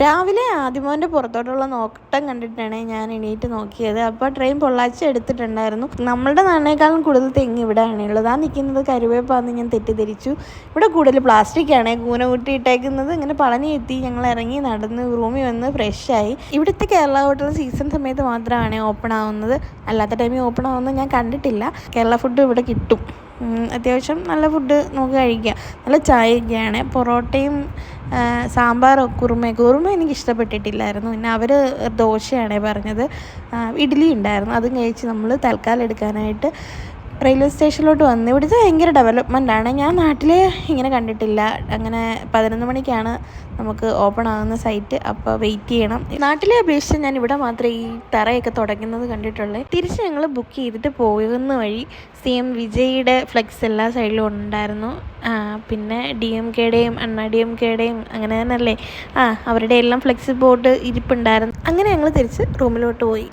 രാവിലെ ആദിമോൻ്റെ പുറത്തോട്ടുള്ള നോട്ടം കണ്ടിട്ടാണ് ഞാൻ എണീറ്റ് നോക്കിയത്. അപ്പോൾ ട്രെയിൻ പൊള്ളാച്ചി എടുത്തിട്ടുണ്ടായിരുന്നു. നമ്മളുടെ നാടിനേക്കാളും കൂടുതൽ തെങ്ങ് ഇവിടെയാണ് ഉള്ളത്. ആ നിൽക്കുന്നത് കരുവേപ്പാന്ന് ഞാൻ തെറ്റിദ്ധരിച്ചു. ഇവിടെ കൂടുതൽ പ്ലാസ്റ്റിക്കാണ് കൂന കൂട്ടിയിട്ടേക്കുന്നത്. ഇങ്ങനെ പളനി എത്തി ഞങ്ങൾ ഇറങ്ങി നടന്ന് റൂമിൽ വന്ന് ഫ്രഷായി. ഇവിടുത്തെ കേരള ഹോട്ടൽ സീസൺ സമയത്ത് മാത്രമാണ് ഓപ്പൺ ആവുന്നത്, അല്ലാത്ത ടൈമിൽ ഓപ്പൺ ആവുന്നത് ഞാൻ കണ്ടിട്ടില്ല. കേരള ഫുഡ് ഇവിടെ കിട്ടും. അത്യാവശ്യം നല്ല ഫുഡ് നമുക്ക് കഴിക്കാം. നല്ല ചായയൊക്കെയാണ്. പൊറോട്ടയും കുറുമ എനിക്ക് ഇഷ്ടപ്പെട്ടിട്ടില്ലായിരുന്നു. പിന്നെ അവർ ദോശയാണ് പറഞ്ഞത്. ഇഡ്ഡലി ഉണ്ടായിരുന്നു. അതും കഴിച്ച് നമ്മൾ തൽക്കാലം എടുക്കാനായിട്ട് റെയിൽവേ സ്റ്റേഷനിലോട്ട് വന്നു. ഇവിടുത്തെ ഭയങ്കര ഡെവലപ്മെൻറ്റാണ്. ഞാൻ നാട്ടിൽ ഇങ്ങനെ കണ്ടിട്ടില്ല. അങ്ങനെ 11 മണിക്കാണ് നമുക്ക് ഓപ്പൺ ആകുന്ന സൈറ്റ്. അപ്പോൾ വെയിറ്റ് ചെയ്യണം. നാട്ടിലെ അപേക്ഷിച്ച് ഞാൻ ഇവിടെ മാത്രമേ ഈ തറയൊക്കെ തുടങ്ങുന്നത് കണ്ടിട്ടുള്ളൂ. തിരിച്ച് ഞങ്ങൾ ബുക്ക് ചെയ്തിട്ട് പോകുന്ന വഴി CM വിജയുടെ ഫ്ലെക്സ് എല്ലാ സൈഡിലും ഉണ്ടായിരുന്നു. പിന്നെ DMKയുടെയും അണ്ണാ DMKയുടെയും അങ്ങനെ തന്നെയല്ലേ അവരുടെ എല്ലാം ഫ്ലെക്സ് ബോർഡ് ഇരിപ്പുണ്ടായിരുന്നു. അങ്ങനെ ഞങ്ങൾ തിരിച്ച് റൂമിലോട്ട് പോയി.